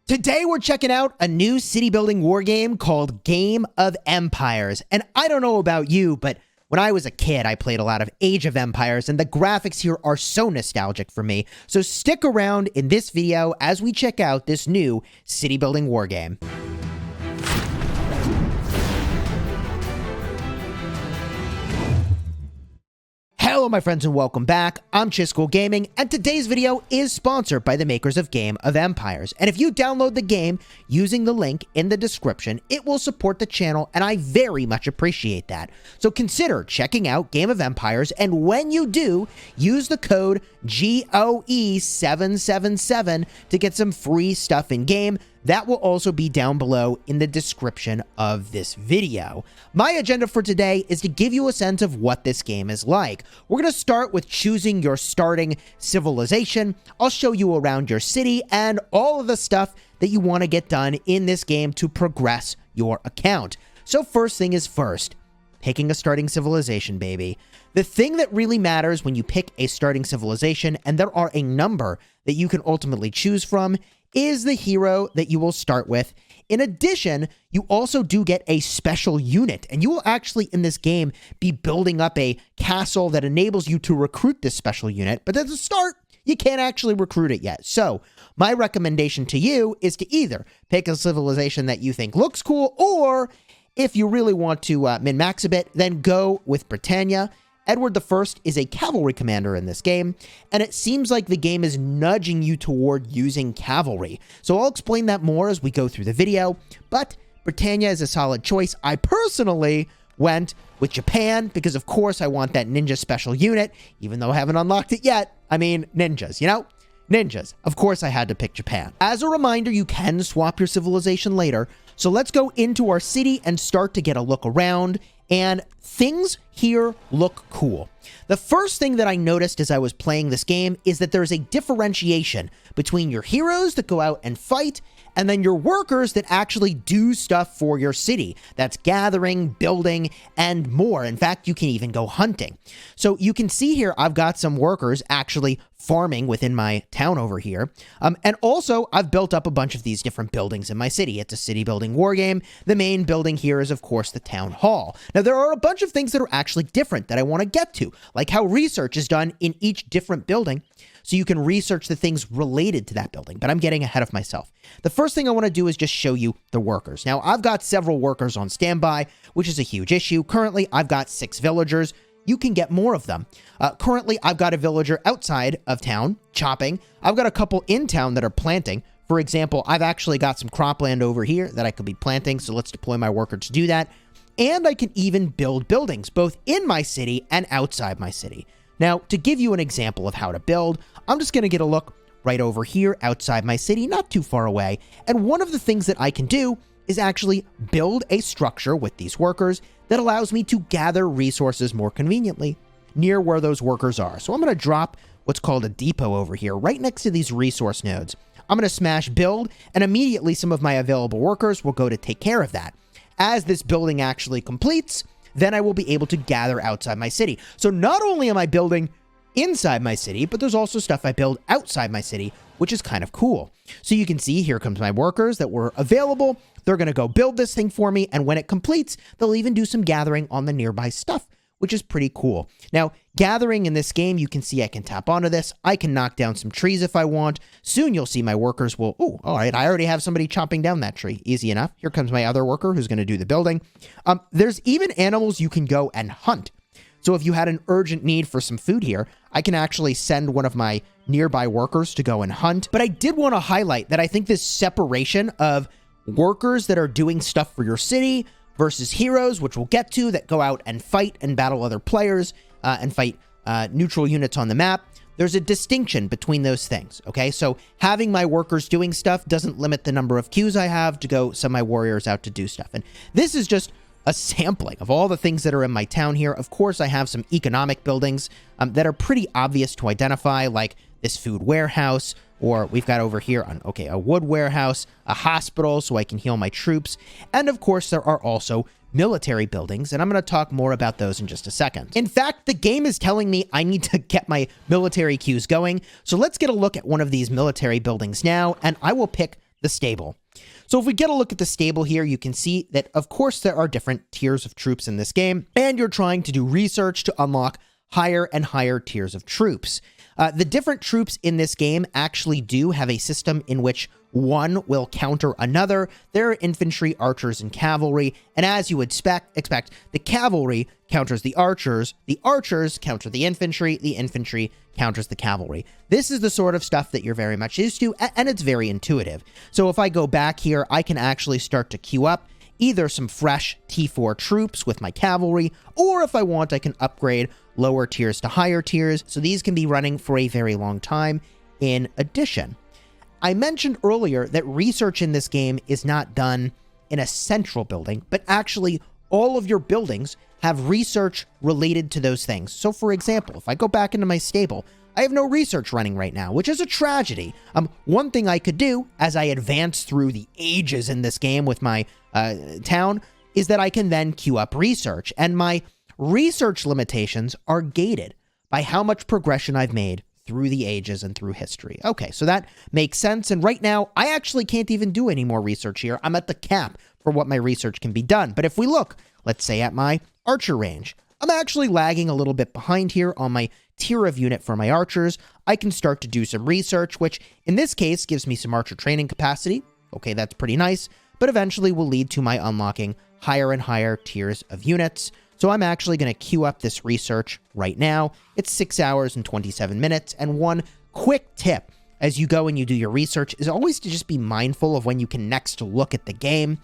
Today we're checking out a new city building war game called Game of Empires. And I don't know about you, but when I was a kid, I played a lot of Age of Empires, and the graphics here are so nostalgic for me. So stick around in this video as we check out this new city building war game. Hello my friends and welcome back. I'm Chisgule Gaming, and today's video is sponsored by the makers of Game of Empires. And if you download the game using the link in the description, it will support the channel, and I very much appreciate that. So consider checking out Game of Empires, and when you do, use the code GOE777 to get some free stuff in game. That will also be down below in the description of this video. My agenda for today is to give you a sense of what this game is like. We're going to start with choosing your starting civilization. I'll show you around your city and all of the stuff that you want to get done in this game to progress your account. So first thing is first, picking a starting civilization, baby. The thing that really matters when you pick a starting civilization, and there are a number that you can ultimately choose from, is the hero that you will start with. In addition, you also do get a special unit, and you will actually in this game be building up a castle that enables you to recruit this special unit, but at the start, you can't actually recruit it yet. So my recommendation to you is to either pick a civilization that you think looks cool, or if you really want to min-max a bit, then go with Britannia. Edward I is a cavalry commander in this game, and it seems like the game is nudging you toward using cavalry. So I'll explain that more as we go through the video, but Britannia is a solid choice. I personally went with Japan because, of course, I want that ninja special unit, even though I haven't unlocked it yet. I mean, ninjas, you know? Ninjas. Of course, I had to pick Japan. As a reminder, you can swap your civilization later, so let's go into our city and start to get a look around. And things here look cool. The first thing that I noticed as I was playing this game is that there's a differentiation between your heroes that go out and fight and then your workers that actually do stuff for your city. That's gathering, building, and more. In fact, you can even go hunting. So you can see here, I've got some workers actually farming within my town over here. And also, I've built up a bunch of these different buildings in my city. It's a city building war game. The main building here is, of course, the town hall. Now, there are a bunch of things that are actually different that I want to get to, like how research is done in each different building. So you can research the things related to that building, but I'm getting ahead of myself. The first thing I want to do is just show you the workers. Now, I've got several workers on standby, which is a huge issue. Currently, I've got 6 villagers. You can get more of them. Currently, I've got a villager outside of town chopping. I've got a couple in town that are planting. For example, I've actually got some cropland over here that I could be planting, so let's deploy my worker to do that. And I can even build buildings, both in my city and outside my city. Now, to give you an example of how to build, I'm just going to get a look right over here outside my city, not too far away. And one of the things that I can do is actually build a structure with these workers that allows me to gather resources more conveniently near where those workers are. So I'm going to drop what's called a depot over here right next to these resource nodes. I'm going to smash build, and immediately some of my available workers will go to take care of that. As this building actually completes, then I will be able to gather outside my city. So not only am I building inside my city, but there's also stuff I build outside my city, which is kind of cool. So you can see here comes my workers that were available. They're going to go build this thing for me, and when it completes, they'll even do some gathering on the nearby stuff, which is pretty cool. Now, gathering in this game, you can see I can tap onto this. I can knock down some trees if I want. Soon you'll see my workers will, oh, all right, I already have somebody chopping down that tree. Easy enough. Here comes my other worker who's going to do the building. There's even animals you can go and hunt. So if you had an urgent need for some food here, I can actually send one of my nearby workers to go and hunt. But I did want to highlight that I think this separation of workers that are doing stuff for your city versus heroes, which we'll get to, that go out and fight and battle other players and fight neutral units on the map. There's a distinction between those things, okay? So having my workers doing stuff doesn't limit the number of queues I have to go send my warriors out to do stuff. And this is just a sampling of all the things that are in my town here. Of course, I have some economic buildings that are pretty obvious to identify, like this food warehouse, or we've got over here, a wood warehouse, a hospital so I can heal my troops. And of course, there are also military buildings, and I'm going to talk more about those in just a second. In fact, the game is telling me I need to get my military queues going. So let's get a look at one of these military buildings now, and I will pick the stable. So if we get a look at the stable here, you can see that, of course, there are different tiers of troops in this game, and you're trying to do research to unlock higher and higher tiers of troops. The different troops in this game actually do have a system in which one will counter another. There are infantry, archers, and cavalry, and as you would expect, the cavalry counters the archers counter the infantry counters the cavalry. This is the sort of stuff that you're very much used to, and it's very intuitive. So if I go back here, I can actually start to queue up either some fresh T4 troops with my cavalry, or if I want, I can upgrade lower tiers to higher tiers, so these can be running for a very long time. In addition, I mentioned earlier that research in this game is not done in a central building, but actually all of your buildings have research related to those things. So for example, if I go back into my stable, I have no research running right now, which is a tragedy. One thing I could do as I advance through the ages in this game with my town is that I can then queue up research, and my research limitations are gated by how much progression I've made through the ages and through history. Okay, so that makes sense. And right now, I actually can't even do any more research here. I'm at the cap for what my research can be done. But if we look, let's say at my archer range, I'm actually lagging a little bit behind here on my tier of unit for my archers. I can start to do some research, which in this case gives me some archer training capacity. Okay, that's pretty nice, but eventually will lead to my unlocking higher and higher tiers of units. So I'm actually going to queue up this research right now. It's 6 hours and 27 minutes. And one quick tip as you go and you do your research is always to just be mindful of when you can next look at the game,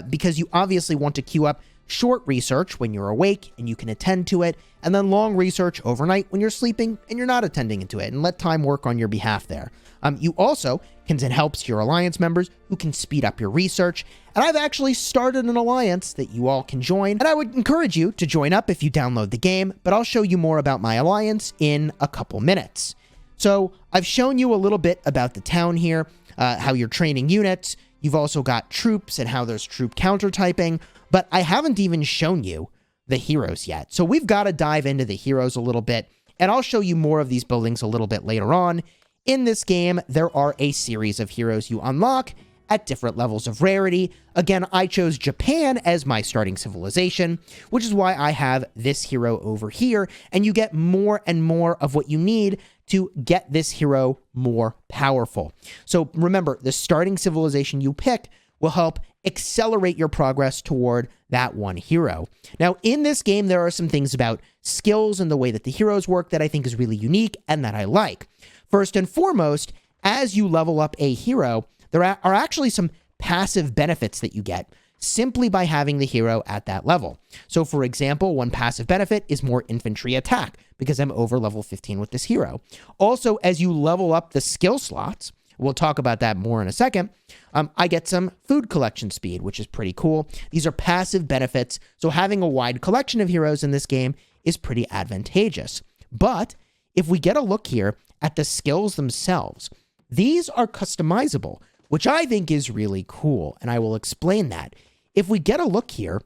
because you obviously want to queue up short research when you're awake and you can attend to it, and then long research overnight when you're sleeping and you're not attending to it, and let time work on your behalf there. You also can send helps to your alliance members who can speed up your research, and I've actually started an alliance that you all can join, and I would encourage you to join up if you download the game, but I'll show you more about my alliance in a couple minutes. So I've shown you a little bit about the town here, how you're training units. You've also got troops and how there's troop counter typing, but I haven't even shown you the heroes yet. So we've got to dive into the heroes a little bit, and I'll show you more of these buildings a little bit later on. In this game, there are a series of heroes you unlock at different levels of rarity. Again, I chose Japan as my starting civilization, which is why I have this hero over here, and you get more and more of what you need to get this hero more powerful. So remember, the starting civilization you pick will help accelerate your progress toward that one hero. Now, in this game, there are some things about skills and the way that the heroes work that I think is really unique and that I like. First and foremost, as you level up a hero, there are actually some passive benefits that you get simply by having the hero at that level. So for example, one passive benefit is more infantry attack because I'm over level 15 with this hero. Also, as you level up the skill slots, we'll talk about that more in a second, I get some food collection speed, which is pretty cool. These are passive benefits, so having a wide collection of heroes in this game is pretty advantageous. But if we get a look here at the skills themselves, these are customizable, which I think is really cool, and I will explain that. If we get a look here,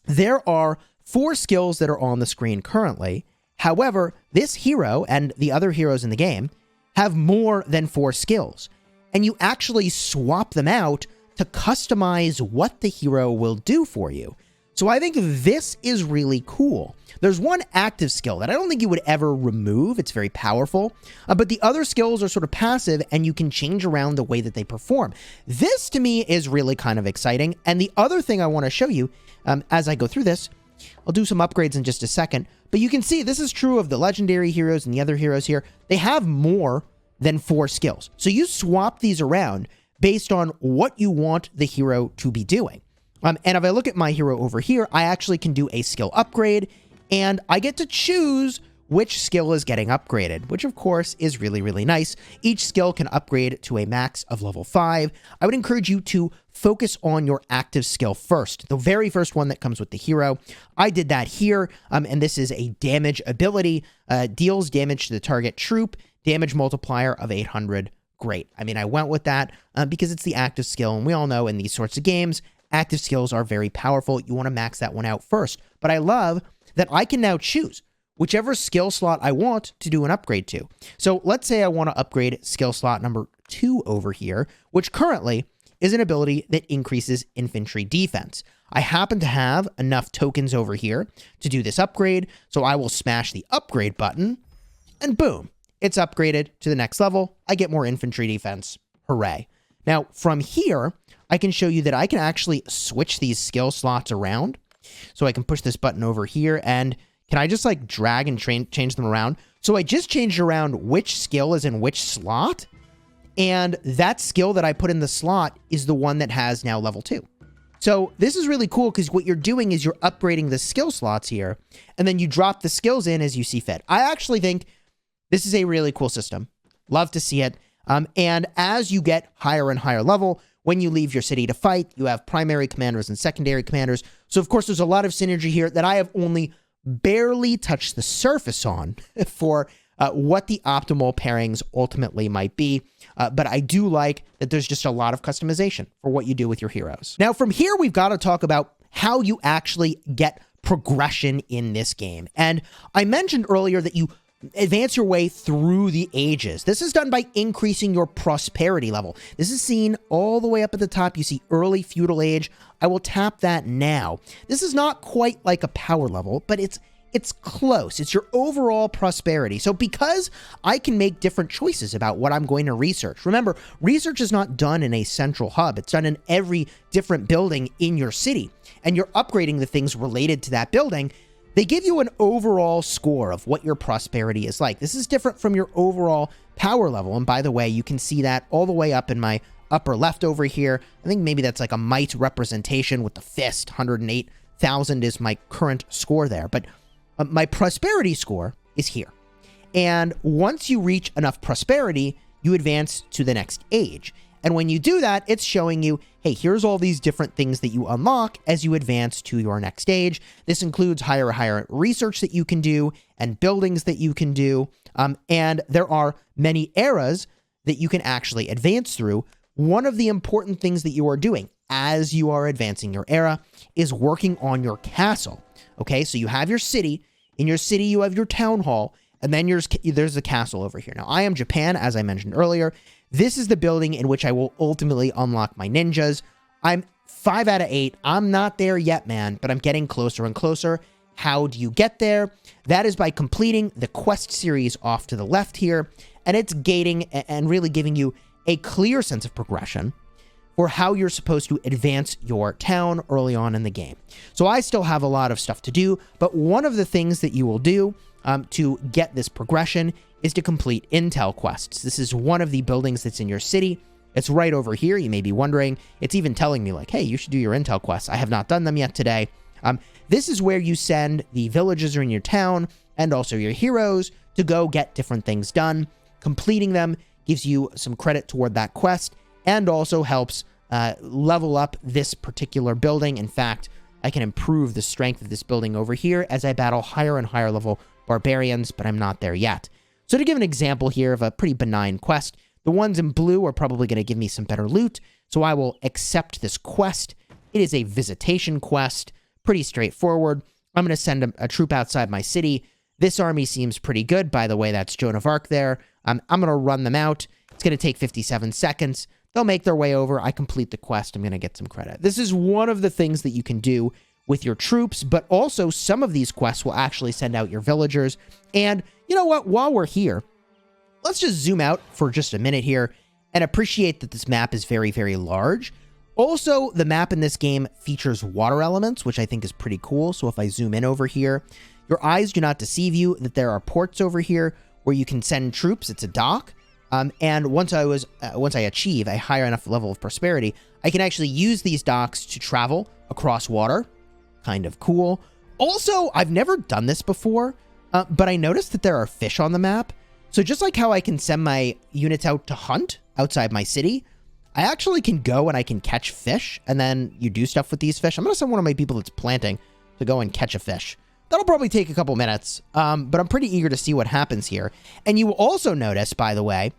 there are 4 skills that are on the screen currently. However, this hero and the other heroes in the game have more than 4 skills, and you actually swap them out to customize what the hero will do for you. So I think this is really cool. There's one active skill that I don't think you would ever remove. It's very powerful, but the other skills are sort of passive and you can change around the way that they perform. This to me is really kind of exciting. And the other thing I want to show you as I go through this, I'll do some upgrades in just a second, but you can see this is true of the legendary heroes and the other heroes here. They have more than 4 skills. So you swap these around based on what you want the hero to be doing. And if I look at my hero over here, I actually can do a skill upgrade, and I get to choose which skill is getting upgraded, which of course is really, really nice. Each skill can upgrade to a max of level 5. I would encourage you to focus on your active skill first, the very first one that comes with the hero. I did that here, and this is a damage ability, deals damage to the target troop, damage multiplier of 800. Great. I mean, I went with that because it's the active skill, and we all know in these sorts of games, active skills are very powerful. You want to max that one out first. But I love that I can now choose whichever skill slot I want to do an upgrade to. So let's say I want to upgrade skill slot number 2 over here, which currently is an ability that increases infantry defense. I happen to have enough tokens over here to do this upgrade, so I will smash the upgrade button, and boom, it's upgraded to the next level. I get more infantry defense. Hooray. Now, from here, I can show you that I can actually switch these skill slots around. So I can push this button over here, and can I just like drag and change them around? So I just changed around which skill is in which slot, and that skill that I put in the slot is the one that has now level 2. So this is really cool because what you're doing is you're upgrading the skill slots here, and then you drop the skills in as you see fit. I actually think this is a really cool system. Love to see it. And as you get higher and higher level, when you leave your city to fight, you have primary commanders and secondary commanders. So of course, there's a lot of synergy here that I have only barely touched the surface on for what the optimal pairings ultimately might be. But I do like that there's just a lot of customization for what you do with your heroes. Now, from here, we've got to talk about how you actually get progression in this game. And I mentioned earlier that you advance your way through the ages. This is done by increasing your prosperity level. This is seen all the way up at the top. You see early feudal age. I will tap that now. This is not quite like a power level, but it's close. It's your overall prosperity. So because I can make different choices about what I'm going to research. Remember, research is not done in a central hub. It's done in every different building in your city. And you're upgrading the things related to that building. They give you an overall score of what your prosperity is like. This is different from your overall power level. And by the way, you can see that all the way up in my upper left over here. I think maybe that's like a might representation with the fist. 108,000 is my current score there. But my prosperity score is here. And once you reach enough prosperity, you advance to the next age. And when you do that, it's showing you, hey, here's all these different things that you unlock as you advance to your next stage. This includes higher research that you can do and buildings that you can do. And there are many eras that you can actually advance through. One of the important things that you are doing as you are advancing your era is working on your castle. Okay, so you have your city. In your city, you have your town hall. And then there's the castle over here. Now, I am Japan, as I mentioned earlier. This is the building in which I will ultimately unlock my ninjas. I'm 5 out of 8. I'm not there yet, man, but I'm getting closer and closer. How do you get there? That is by completing the quest series off to the left here, and it's gating and really giving you a clear sense of progression for how you're supposed to advance your town early on in the game. So I still have a lot of stuff to do, but one of the things that you will do to get this progression is to complete intel quests. This is one of the buildings that's in your city. It's right over here. You may be wondering. It's even telling me like, hey, you should do your intel quests. I have not done them yet today. This is where you send the villagers in your town and also your heroes to go get different things done. Completing them gives you some credit toward that quest and also helps level up this particular building. In fact, I can improve the strength of this building over here as I battle higher and higher level barbarians, but I'm not there yet. So to give an example here of a pretty benign quest, the ones in blue are probably going to give me some better loot, so I will accept this quest. It is a visitation quest, pretty straightforward. I'm going to send a troop outside my city. This army seems pretty good, by the way. That's Joan of Arc there. I'm going to run them out. It's going to take 57 seconds. They'll make their way over. I complete the quest. I'm going to get some credit. This is one of the things that you can do with your troops, but also some of these quests will actually send out your villagers. And you know what? While we're here, let's just zoom out for just a minute here and appreciate that this map is very, very large. Also, the map in this game features water elements, which I think is pretty cool. So if I zoom in over here, your eyes do not deceive you that there are ports over here where you can send troops. It's a dock. And once I achieve a higher enough level of prosperity, I can actually use these docks to travel across water. Kind of cool. Also, I've never done this before, but I noticed that there are fish on the map. So just like how I can send my units out to hunt outside my city, I actually can go and I can catch fish, and then you do stuff with these fish. I'm going to send one of my people that's planting to go and catch a fish. That'll probably take a couple minutes, but I'm pretty eager to see what happens here. And you will also notice, by the way,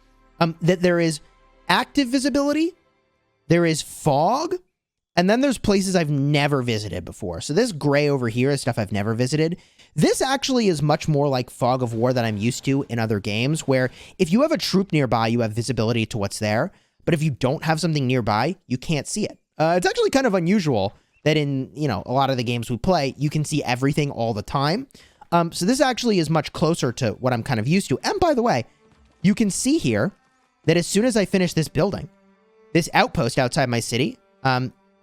that there is active visibility, there is fog, and then there's places I've never visited before. So this gray over here is stuff I've never visited. This actually is much more like Fog of War that I'm used to in other games, where if you have a troop nearby, you have visibility to what's there. but if you don't have something nearby, you can't see it. It's actually kind of unusual that in, a lot of the games we play, you can see everything all the time. So this actually is much closer to what I'm kind of used to. And by the way, you can see here that as soon as I finish this building, this outpost outside my city,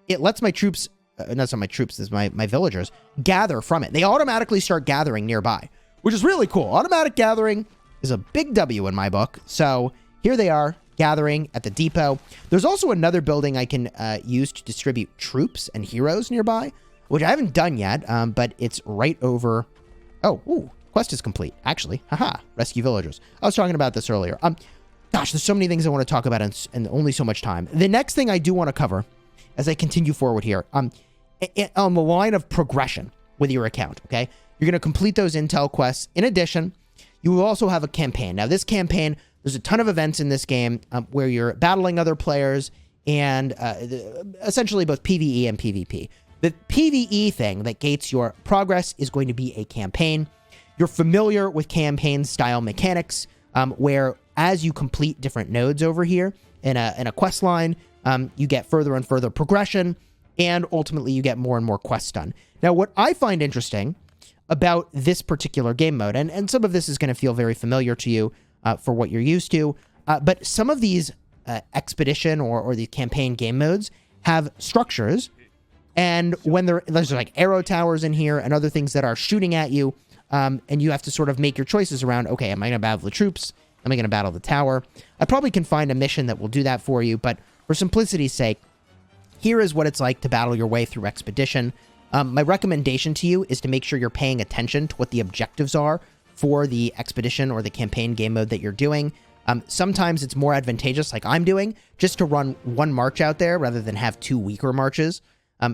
it lets my troops, not my troops, this is my villagers, gather from it. They automatically start gathering nearby, which is really cool. Automatic gathering is a big W in my book. So here they are gathering at the depot. There's also another building I can use to distribute troops and heroes nearby, which I haven't done yet, but it's right over. Oh, ooh, quest is complete, actually. Haha, rescue villagers. I was talking about this earlier. Gosh, there's so many things I want to talk about and only so much time. The next thing I do want to cover as I continue forward here, on the line of progression with your account, okay? You're going to complete those intel quests. In addition, you will also have a campaign. Now, this campaign, there's a ton of events in this game where you're battling other players and essentially both PvE and PvP. The PvE thing that gates your progress is going to be a campaign. You're familiar with campaign-style mechanics where as you complete different nodes over here in a quest line, you get further and further progression, and ultimately you get more and more quests done. Now, what I find interesting about this particular game mode, and some of this is going to feel very familiar to you for what you're used to, but some of these expedition or the campaign game modes have structures, and when there's like arrow towers in here and other things that are shooting at you, and you have to sort of make your choices around, okay, am I going to battle the troops? Am I going to battle the tower? I probably can find a mission that will do that for you, but for simplicity's sake, here is what it's like to battle your way through expedition. My recommendation to you is to make sure you're paying attention to what the objectives are for the expedition or the campaign game mode that you're doing. Sometimes it's more advantageous, like I'm doing, just to run one march out there rather than have two weaker marches,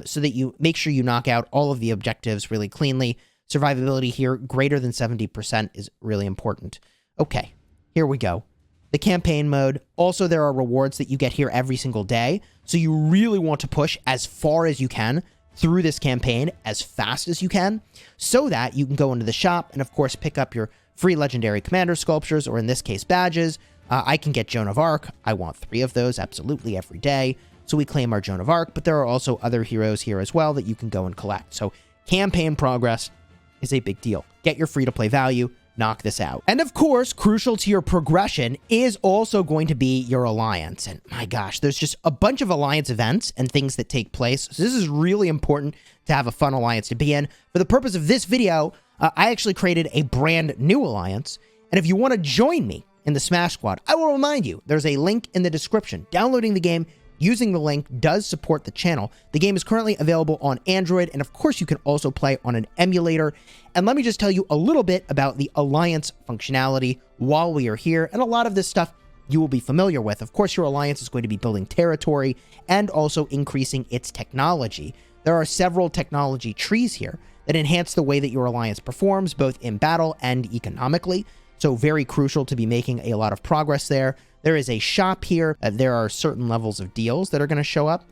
so that you make sure you knock out all of the objectives really cleanly. Survivability here, greater than 70% is really important. Okay, here we go. The campaign mode. Also, there are rewards that you get here every single day. So you really want to push as far as you can through this campaign as fast as you can so that you can go into the shop and, of course, pick up your free legendary commander sculptures, or in this case, badges. I can get Joan of Arc. I want 3 of those absolutely every day. So we claim our Joan of Arc, but there are also other heroes here as well that you can go and collect. So campaign progress is a big deal. Get your free-to-play value. Knock this out. And of course, crucial to your progression is also going to be your alliance. And my gosh, there's just a bunch of alliance events and things that take place. So this is really important to have a fun alliance to be in. For the purpose of this video, I actually created a brand new alliance. And if you want to join me in the Smash Squad, I will remind you, there's a link in the description. Downloading the game using the link does support the channel. The game is currently available on Android, and of course you can also play on an emulator. And let me just tell you a little bit about the Alliance functionality while we are here, and a lot of this stuff you will be familiar with. Of course, your Alliance is going to be building territory and also increasing its technology. There are several technology trees here that enhance the way that your Alliance performs, both in battle and economically. So very crucial to be making a lot of progress there. There is a shop here. There are certain levels of deals that are going to show up.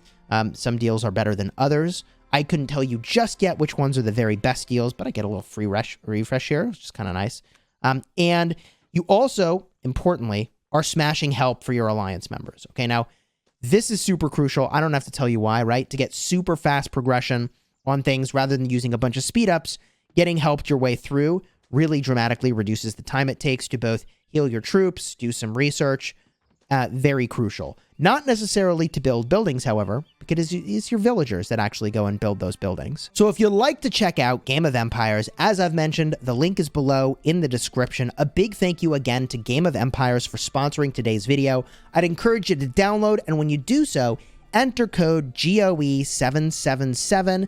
Some deals are better than others. I couldn't tell you just yet which ones are the very best deals, but I get a little free refresh here, which is kind of nice. And you also, importantly, are smashing help for your Alliance members. Okay, now, this is super crucial. I don't have to tell you why, right? To get super fast progression on things rather than using a bunch of speed ups, getting helped your way through really dramatically reduces the time it takes to both heal your troops, do some research. Very crucial. Not necessarily to build buildings, however, because it's your villagers that actually go and build those buildings. So if you'd like to check out Game of Empires, as I've mentioned, the link is below in the description. A big thank you again to Game of Empires for sponsoring today's video. I'd encourage you to download, and when you do so, enter code GOE777.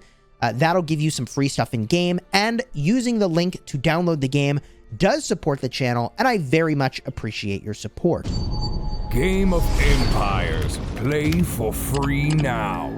That'll give you some free stuff in game, and using the link to download the game does support the channel, and I very much appreciate your support. Game of Empires. Play for free now.